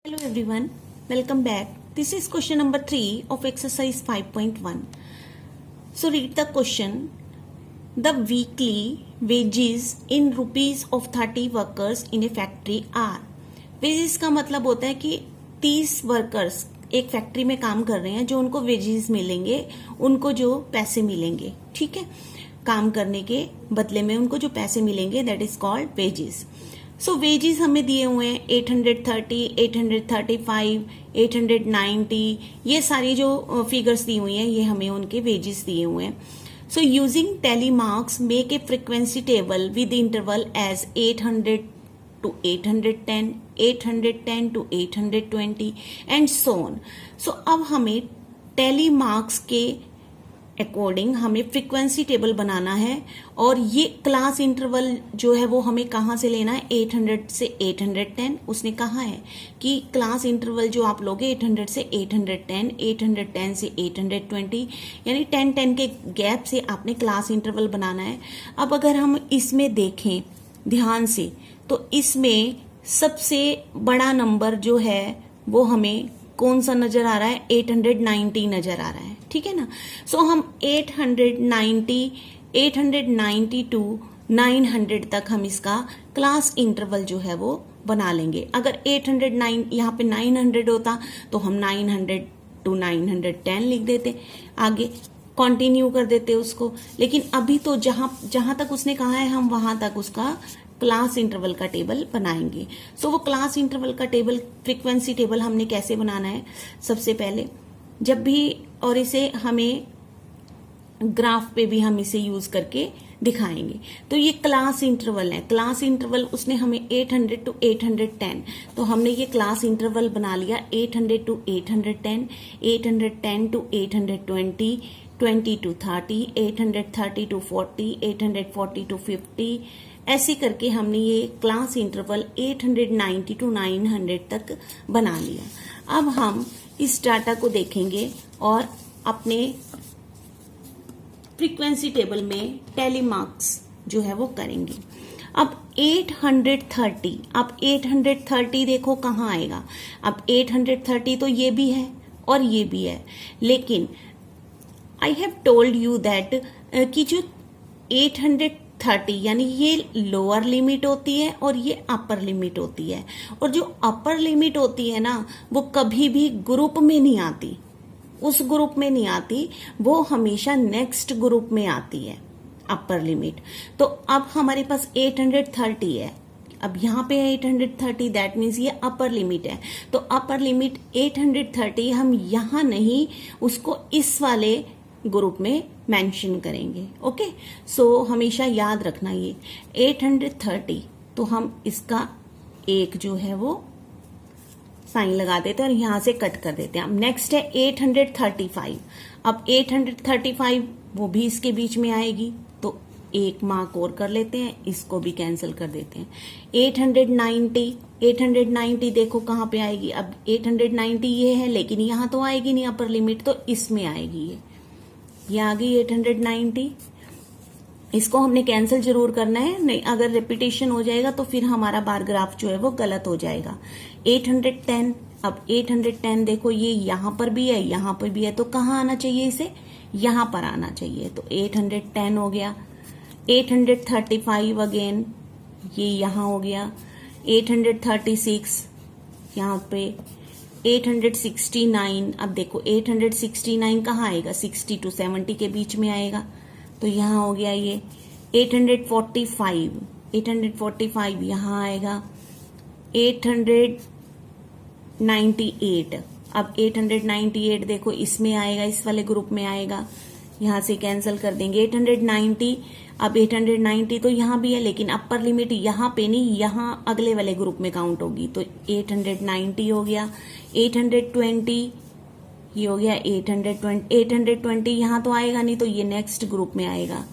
Hello everyone, welcome back. This is question number 3 of exercise 5.1. So read the question. The weekly wages in rupees of 30 workers in a factory are. Wages का मतलब होता है कि 30 workers एक factory में काम कर रहे हैं, जो उनको वेजेस मिलेंगे, उनको जो पैसे मिलेंगे, ठीक है, काम करने के बदले में उनको जो पैसे मिलेंगे, that is called wages. So wages हमें दिए हुए हैं 830, 835, 890, ये सारी जो फिगर्स दी हुई हैं, ये हमें उनके वेजेस दिए हुए हैं. So using tally marks make a frequency table with interval as 800 to 810, 810 to 820 and so on. So अब हमें टैली मार्क्स के अकॉर्डिंग हमें फ्रीक्वेंसी टेबल बनाना है, और ये क्लास इंटरवल जो है वो हमें कहाँ से लेना है, 800 से 810. उसने कहा है कि क्लास इंटरवल जो आप लोगे 800 से 810, 810 से 820, यानी 10-10 के गैप से आपने क्लास इंटरवल बनाना है. अब अगर हम इसमें देखें ध्यान से, तो इसमें सबसे बड़ा नंबर जो है वो हमें कौन सा नजर आ रहा है, 890 नजर आ रहा है, ठीक है ना. सो हम 890 टू 900 तक हम इसका क्लास इंटरवल जो है वो बना लेंगे. अगर 809 यहाँ पे 900 होता तो हम 900 टू 910 लिख देते, आगे कंटिन्यू कर देते उसको. लेकिन अभी तो जहां तक उसने कहा है हम वहां तक उसका क्लास इंटरवल का टेबल बनाएंगे. सो वो क्लास इंटरवल का टेबल, फ्रीक्वेंसी टेबल हमने कैसे बनाना है, सबसे पहले जब भी, और इसे हमें ग्राफ पे भी हम इसे यूज करके दिखाएंगे. तो ये क्लास इंटरवल है, क्लास इंटरवल उसने हमें 800 टू 810, तो हमने ये क्लास इंटरवल बना लिया 800 to 810, 810 to 820, 20 to 30, 830 to 40, 840 to 50, ऐसे करके हमने ये क्लास इंटरवल 890 टू 900 तक बना लिया. अब हम इस डाटा को देखेंगे और अपने फ्रीक्वेंसी टेबल में टैली मार्क्स जो है वो करेंगे. अब 830 देखो कहाँ आएगा. अब 830 तो ये भी है और ये भी है, लेकिन I have told you that कि जो 830 यानी ये लोअर लिमिट होती है और ये अपर लिमिट होती है, और जो अपर लिमिट होती है ना वो कभी भी ग्रुप में नहीं आती, उस ग्रुप में नहीं आती, वो हमेशा नेक्स्ट ग्रुप में आती है अपर लिमिट. तो अब हमारे पास 830 है, अब यहाँ पे 830, दैट मीन्स ये अपर लिमिट है. तो अपर लिमिट 830 हम यहाँ नहीं, उसको इस वाले ग्रुप में मेंशन करेंगे. ओके, सो हमेशा याद रखना ये 830, तो हम इसका एक जो है वो साइन लगा देते हैं और यहां से कट कर देते हैं. अब नेक्स्ट है 835. अब 835 वो भी इसके बीच में आएगी, तो एक मार्क और कर लेते हैं, इसको भी कैंसिल कर देते हैं. 890 देखो कहां पे आएगी. अब 890 ये है, लेकिन यहां तो आएगी नहीं अपर लिमिट, तो इसमें आएगी ये आ गई 890. इसको हमने कैंसिल जरूर करना है, नहीं अगर रिपीटेशन हो जाएगा तो फिर हमारा बार ग्राफ जो है वो गलत हो जाएगा. 810, अब 810 देखो ये यहां पर भी है, यहां पर भी है, तो कहाँ आना चाहिए, इसे यहां पर आना चाहिए, तो 810 हो गया. 835 अगेन ये यहां हो गया. 836 यहाँ पे. 869, अब देखो 869 कहाँ आएगा, 60 टू 70 के बीच में आएगा, तो यहाँ हो गया ये. 845 यहाँ आएगा. 898, अब 898 देखो इसमें आएगा, इस वाले ग्रुप में आएगा, यहाँ से कैंसिल कर देंगे. 890, अब 890 तो यहाँ भी है, लेकिन अपर लिमिट यहाँ पे नहीं, यहाँ अगले वाले ग्रुप में काउंट होगी, तो 890 हो गया. 820 ये हो गया. 820 यहाँ तो आएगा नहीं, तो ये नेक्स्ट ग्रुप में आएगा.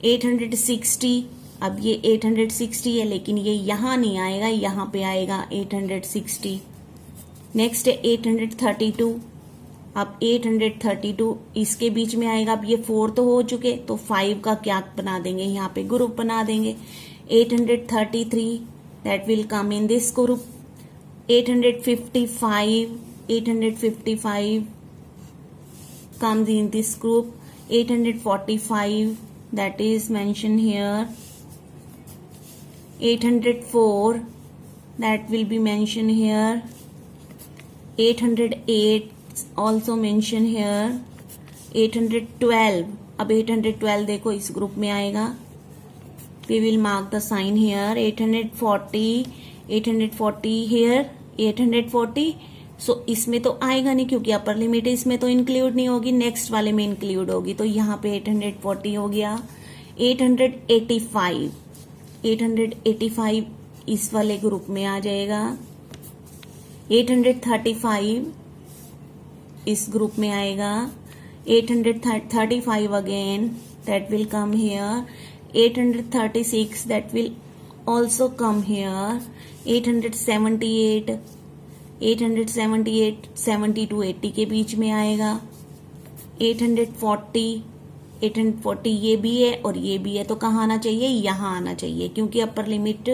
860, अब ये 860 है, लेकिन ये यहाँ नहीं आएगा, यहाँ पे आएगा 860. नेक्स्ट है 832. अब 832 इसके बीच में आएगा. अब ये 4 तो हो चुके, तो 5 का क्या बना देंगे, यहाँ पे ग्रुप बना देंगे. 833 that will come in this group. 855 comes in this group. 845 that is mentioned here. 804 that will be mentioned here. 808 also mentioned here. 812, अब 812 देखो इस ग्रुप में आएगा. We will mark the sign here. 840 here. 840 सो इसमें तो आएगा नहीं क्योंकि अपर लिमिट है, इसमें तो इंक्लूड नहीं होगी, नेक्स्ट वाले में इंक्लूड होगी, तो यहाँ पे 840 हो गया. 885 इस वाले ग्रुप में आ जाएगा. 835 इस ग्रुप में आएगा. 835 again that will come here. 836 that will also come here. 878 70 to 80 के बीच में आएगा. 840 ये भी है और ये भी है, तो कहाँ आना चाहिए? यहाँ आना चाहिए, क्योंकि अपर लिमिट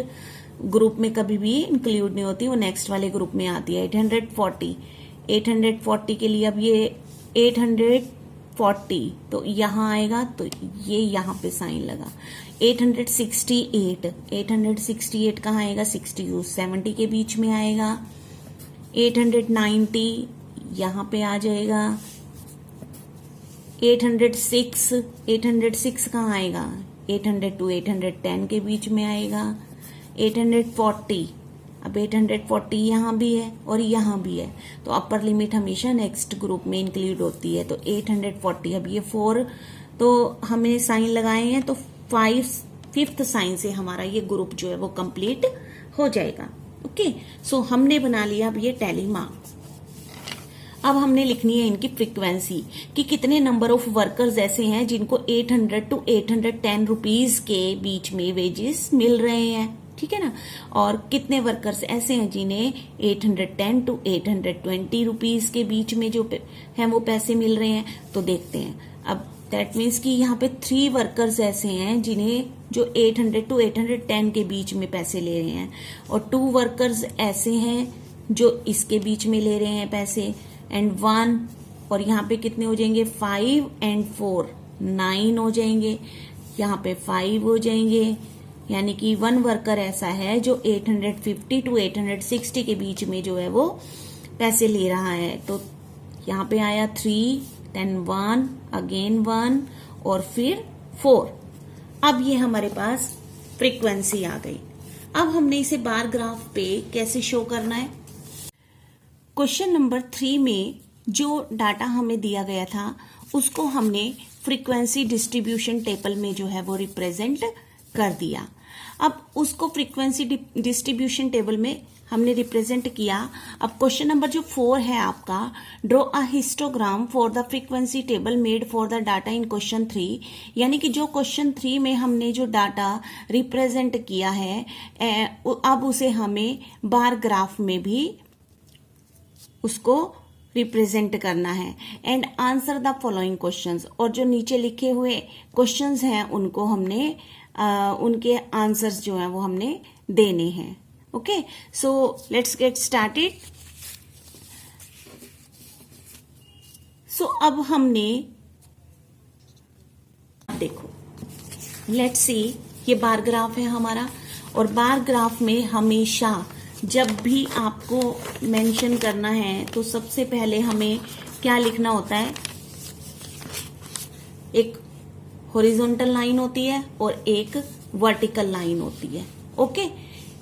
ग्रुप में कभी भी इंक्लूड नहीं होती, वो नेक्स्ट वाले ग्रुप में आती है. 840 के लिए अब ये 840 तो यहाँ आएगा, तो ये यहाँ पे साइन लगा. 868 कहाँ आएगा? 60 to 70 के बीच में आएगा. 890 यहाँ पे आ जाएगा. 806 कहाँ आएगा? 800 to 810 के बीच में आएगा. 840 अब 840 यहाँ भी है और यहाँ भी है, तो अपर लिमिट हमेशा नेक्स्ट ग्रुप में इंक्लूड होती है. तो 840 अब ये 4 तो हमने साइन लगाए हैं, तो 5th साइन से हमारा ये ग्रुप जो है वो कंप्लीट हो जाएगा. ओके, सो हमने बना लिया अब ये टैली मार्क. अब हमने लिखनी है इनकी फ्रीक्वेंसी कि कितने नंबर ऑफ वर्कर्स ऐसे हैं जिनको 800 to 810 रुपीज के बीच में वेजेस मिल रहे हैं. ठीक है ना, और कितने वर्कर्स ऐसे हैं जिन्हें 810 to 820 रुपीज के बीच में जो है वो पैसे मिल रहे हैं. तो देखते हैं. अब दैट मीन्स कि यहाँ पे 3 वर्कर्स ऐसे हैं जिन्हें जो 800 to 810 के बीच में पैसे ले रहे हैं, और 2 वर्कर्स ऐसे हैं जो इसके बीच में ले रहे हैं पैसे, एंड 1, और यहाँ पे कितने हो जाएंगे? 5 and 4 9 हो जाएंगे. यहाँ पे 5 हो जाएंगे, यानी कि 1 वर्कर ऐसा है जो 850 to 860 के बीच में जो है वो पैसे ले रहा है. तो यहाँ पे आया 3, then 1, again 1 और फिर 4. अब ये हमारे पास फ्रीक्वेंसी आ गई. अब हमने इसे बार ग्राफ पे कैसे शो करना है? क्वेश्चन नंबर 3 में जो डाटा हमें दिया गया था उसको हमने फ्रीक्वेंसी डिस्ट्रीब्यूशन टेबल में जो है वो रिप्रेजेंट कर दिया. अब उसको फ्रीक्वेंसी डिस्ट्रीब्यूशन टेबल में हमने रिप्रेजेंट किया. अब क्वेश्चन नंबर जो 4 है आपका, draw a histogram for the frequency table made for the data in question 3. यानी कि जो क्वेश्चन 3 में हमने जो डाटा रिप्रेजेंट किया है, अब उसे हमें बार ग्राफ में भी उसको रिप्रेजेंट करना है. And answer the following questions, और जो नीचे लिखे हुए क्वेश्चंस हैं उनको हमने उनके आंसर्स जो हैं वो हमने देने हैं. Okay, so let's get started. So अब हमने देखो, लेट्स सी, ये बार ग्राफ है हमारा, और बार ग्राफ में हमेशा जब भी आपको मेंशन करना है तो सबसे पहले हमें क्या लिखना होता है? एक हॉरिजॉन्टल लाइन होती है और एक वर्टिकल लाइन होती है. ओके,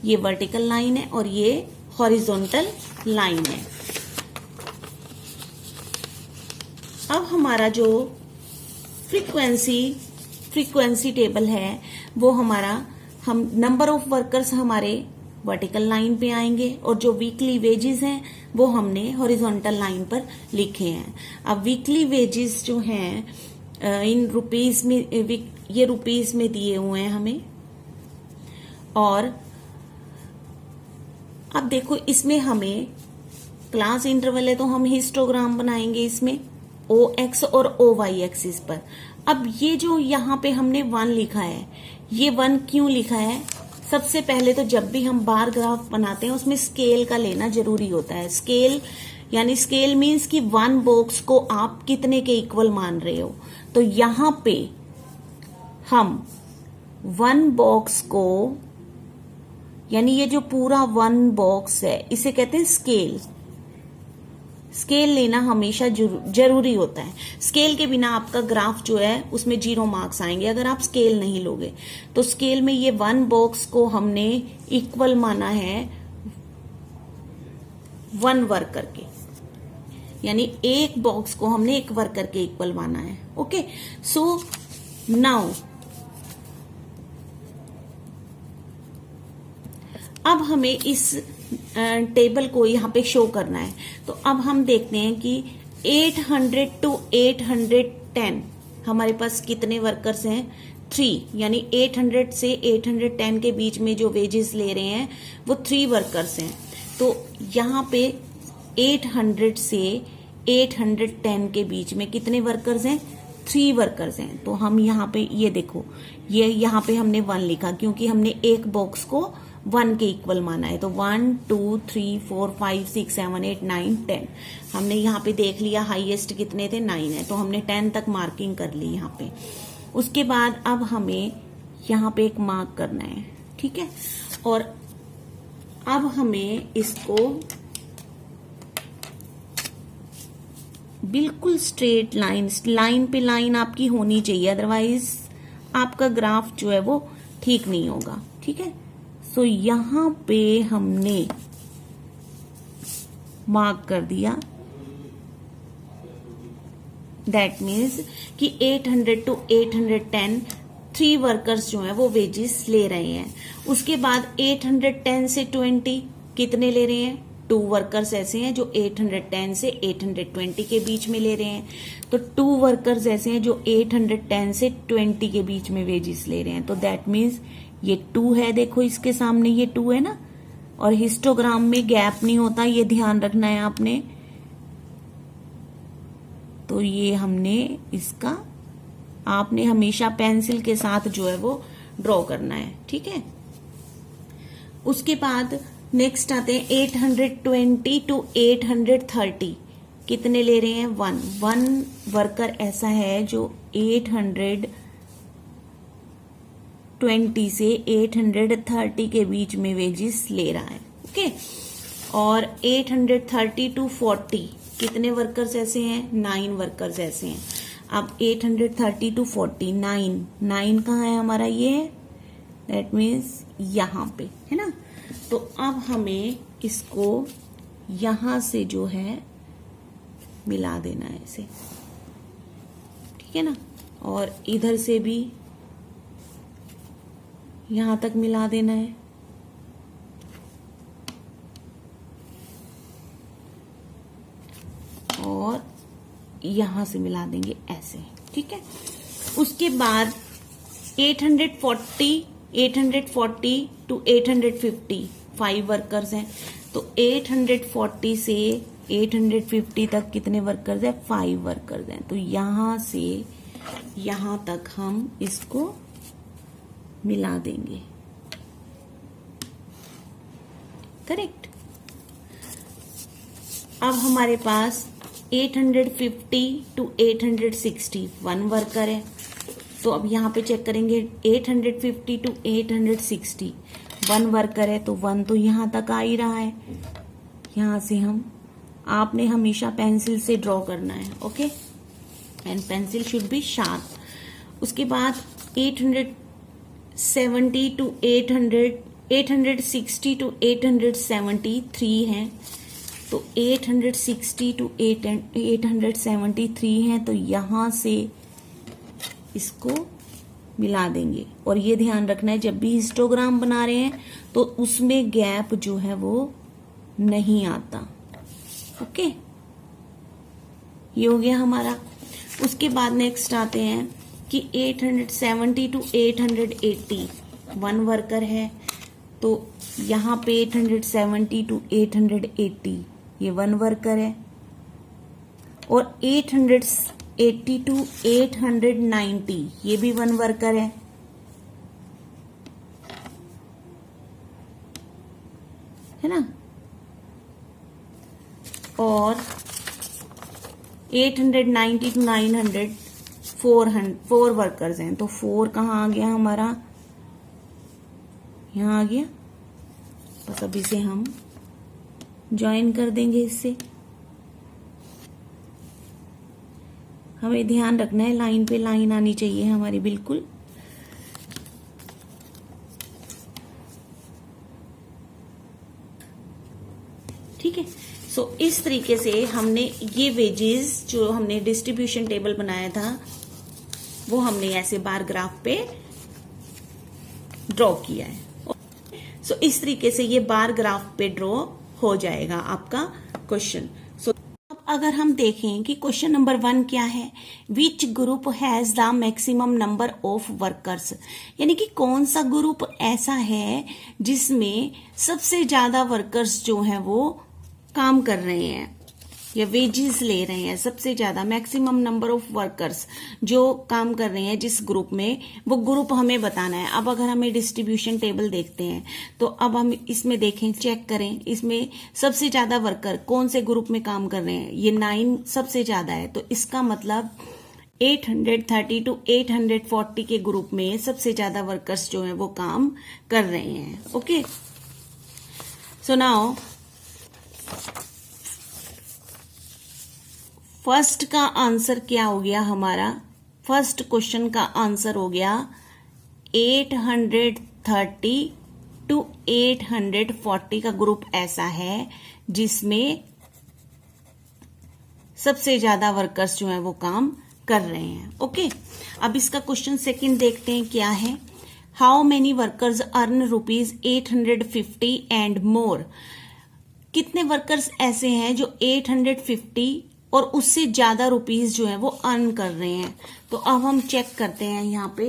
ये वर्टिकल लाइन है और ये हॉरिजॉन्टल लाइन है. अब हमारा जो फ्रीक्वेंसी टेबल है वो हमारा, हम नंबर ऑफ वर्कर्स हमारे वर्टिकल लाइन पे आएंगे और जो वीकली वेजेस हैं वो हमने हॉरिजॉन्टल लाइन पर लिखे हैं. अब वीकली वेजेस जो हैं इन रुपीस में, ये रुपीस में दिए हुए हैं हमें. और अब देखो, इसमें हमें क्लास इंटरवल है तो हम हिस्टोग्राम बनाएंगे इसमें OX और OY एक्सिस पर. अब ये जो यहाँ पे हमने 1 लिखा है, ये 1 क्यों लिखा है? सबसे पहले तो जब भी हम बार ग्राफ बनाते हैं उसमें स्केल का लेना जरूरी होता है। स्केल यानी स्केल मीन्स कि वन बॉक्स को आप कितने के इक्वल मान रहे हो। तो यहां पे हम वन बॉक्स को, यानी ये जो पूरा वन बॉक्स है इसे कहते हैं स्केल। स्केल लेना हमेशा जरूरी होता है। स्केल के बिना आपका ग्राफ जो है उसमें 0 मार्क्स आएंगे अगर आप स्केल नहीं लोगे। तो स्केल में ये वन बॉक्स को हमने इक्वल माना है 1 वर्कर के, यानी एक बॉक्स को हमने 1 वर्कर के इक्वल माना है। ओके, सो नाउ अब हमें इस टेबल को यहाँ पे शो करना है। तो अब हम देखते हैं कि 800 to 810 हमारे पास कितने वर्कर्स हैं, 3, यानी 800 से 810 के बीच में जो वेजेस ले रहे हैं वो 3 वर्कर्स हैं। तो यहाँ पे 800 से 810 के बीच में कितने वर्कर्स हैं, 3 वर्कर्स हैं। तो हम यहाँ पे ये देखो, ये यहाँ पे हमने 1 लिखा क्योंकि हमने एक बॉक्स को 1 के इक्वल माना है। तो 1 2 3 4 5 6 7 8 9 10 हमने यहाँ पे देख लिया हाईएस्ट कितने थे, 9 है। तो हमने 10 तक मार्किंग कर ली यहाँ पे। उसके बाद अब हमें यहाँ पे एक मार्क करना है, ठीक है। और अब हमें इसको बिल्कुल स्ट्रेट लाइन पे लाइन आपकी होनी चाहिए, अदरवाइज आपका ग्राफ जो है वो ठीक नहीं होगा, ठीक है। सो यहां पे हमने मार्क कर दिया, दैट मीन्स कि 800 to 810 3 वर्कर्स जो हैं वो वेजेस ले रहे हैं। उसके बाद 810 से 20 कितने ले रहे हैं, 2 वर्कर्स ऐसे हैं जो 810 से 820 के बीच में ले रहे हैं। तो 2 वर्कर्स ऐसे हैं जो 810 से 20 के बीच में वेजेस ले रहे हैं। तो दैट मीन्स ये 2 है, देखो इसके सामने ये 2 है ना, और हिस्टोग्राम में गैप नहीं होता, ये ध्यान रखना है आपने। तो ये हमने इसका, आपने हमेशा पेंसिल के साथ जो है वो ड्रॉ करना है, ठीक है। उसके बाद नेक्स्ट आते हैं 820 to 830 कितने ले रहे हैं, 1 वर्कर ऐसा है जो 820 से 830 के बीच में वेजेस ले रहा है, ओके। और 830 to 40 कितने वर्कर्स ऐसे हैं, 9 वर्कर्स ऐसे हैं। अब 830 to 40 9 कहाँ है हमारा, ये दैट मीन्स यहाँ पे है ना। तो अब हमें इसको यहां से जो है मिला देना है इसे, ठीक है ना। और इधर से भी यहां तक मिला देना है। और यहां से मिला देंगे ऐसे, ठीक है। उसके बाद 840 to 850 5 वर्कर्स हैं। तो 840 से 850 तक कितने वर्कर्स हैं, 5 वर्कर्स हैं। तो यहां से यहां तक हम इसको मिला देंगे, करेक्ट। अब हमारे पास 850 to 860 1 वर्कर है। तो अब यहाँ पे चेक करेंगे 850 to 860 1 वर्कर है। तो 1 तो यहाँ तक आ ही रहा है, यहाँ से हम, आपने हमेशा पेंसिल से ड्रॉ करना है, okay, and pencil should be sharp. उसके बाद 870 to 860 to 873 हैं। तो 860 to 873 हैं। तो यहाँ से इसको मिला देंगे। और ये ध्यान रखना है जब भी हिस्टोग्राम बना रहे हैं तो उसमें गैप जो है वो नहीं आता, ओके। ये हो गया हमारा। उसके बाद नेक्स्ट आते हैं कि 870 to 880 1 वर्कर है। तो यहाँ पे 870 to 880 ये 1 वर्कर है। और 880 to 890 ये भी 1 वर्कर है। और 890 to 900 4 वर्कर्स हैं। तो 4 कहाँ आ गया हमारा, यहाँ आ गया। बस अब इसे हम ज्वाइन कर देंगे इससे। हमें ध्यान रखना है लाइन पे लाइन आनी चाहिए हमारी बिल्कुल। ठीक है। सो इस तरीके से हमने ये वेजेस जो हमने डिस्ट्रीब्यूशन टेबल बनाया था वो हमने ऐसे बार ग्राफ पे ड्रॉ किया है। सो इस तरीके से ये बार ग्राफ पे ड्रॉ हो जाएगा आपका क्वेश्चन। अब अगर हम देखें कि क्वेश्चन नंबर 1 क्या है, which group has the maximum number of workers, यानी कि कौन सा ग्रुप ऐसा है जिसमें सबसे ज्यादा वर्कर्स जो हैं वो काम कर रहे हैं या वेजेस ले रहे हैं। सबसे ज्यादा मैक्सिमम नंबर ऑफ वर्कर्स जो काम कर रहे हैं जिस ग्रुप में, वो ग्रुप हमें बताना है। अब अगर हमें डिस्ट्रीब्यूशन टेबल देखते हैं तो अब हम इसमें देखें, चेक करें इसमें सबसे ज्यादा वर्कर कौन से ग्रुप में काम कर रहे हैं। ये 9 सबसे ज्यादा है, तो इसका मतलब 830 to 840 के ग्रुप में सबसे ज्यादा वर्कर्स जो है वो काम कर रहे हैं। ओके, सो नाउ फर्स्ट का आंसर क्या हो गया हमारा, फर्स्ट क्वेश्चन का आंसर हो गया 830 to 840 का ग्रुप ऐसा है जिसमें सबसे ज्यादा वर्कर्स जो है वो काम कर रहे हैं। ओके, अब इसका क्वेश्चन सेकंड देखते हैं क्या है। How many workers earn ₹850 and more, कितने वर्कर्स ऐसे हैं जो 850 और उससे ज्यादा रुपीस जो है वो अर्न कर रहे हैं। तो अब हम चेक करते हैं यहाँ पे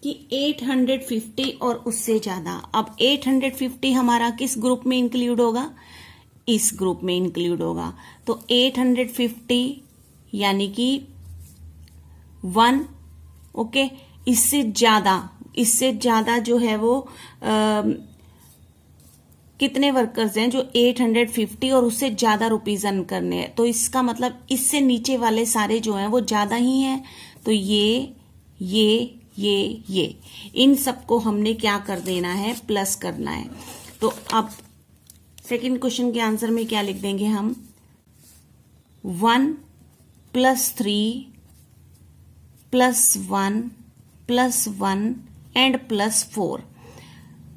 कि 850 और उससे ज्यादा। अब 850 हमारा किस ग्रुप में इंक्लूड होगा, इस ग्रुप में इंक्लूड होगा। तो 850 यानी कि 1। ओके, इससे ज्यादा जो है वो कितने वर्कर्स हैं जो 850 और उससे ज्यादा रुपीज अर्न करने हैं। तो इसका मतलब इससे नीचे वाले सारे जो हैं वो ज्यादा ही हैं। तो ये इन सबको हमने क्या कर देना है, प्लस करना है। तो अब सेकंड क्वेश्चन के आंसर में क्या लिख देंगे हम, 1 + 3 + 1 + 1 एंड +4।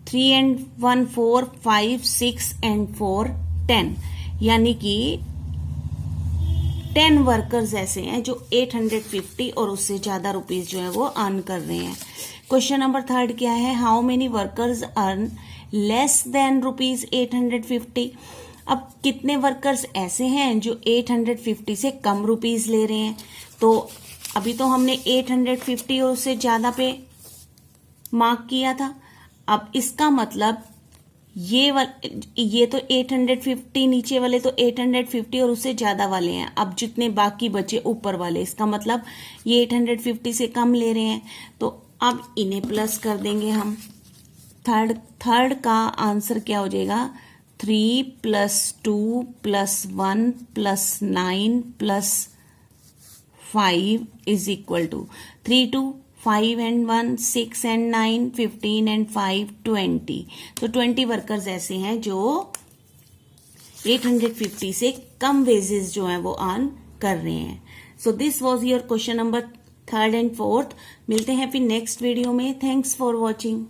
3 and 1 4, 5 6 and 4 10, यानी कि 10 वर्कर्स ऐसे हैं जो 850 और उससे ज्यादा रुपीस जो है वो अर्न कर रहे हैं। क्वेश्चन नंबर 3 क्या है, how many workers earn less than ₹850। अब कितने वर्कर्स ऐसे हैं जो 850 से कम रुपीस ले रहे हैं। तो अभी तो हमने 850 और उससे ज्यादा पे मार्क किया था। अब इसका मतलब ये तो 850, नीचे वाले तो 850 और उससे ज्यादा वाले हैं। अब जितने बाकी बचे ऊपर वाले, इसका मतलब ये 850 से कम ले रहे हैं। तो अब इन्हें प्लस कर देंगे हम। थर्ड का आंसर क्या हो जाएगा, 3 + 2 + 1 + 9 + 5 = 3 2 5 and 1 6 and 9 15 and 5 20। तो 20 वर्कर्स ऐसे हैं जो 850 से कम वेजेस जो हैं वो अर्न कर रहे हैं। So this was your question number 3rd and 4th। मिलते हैं फिर नेक्स्ट वीडियो में। Thanks for watching.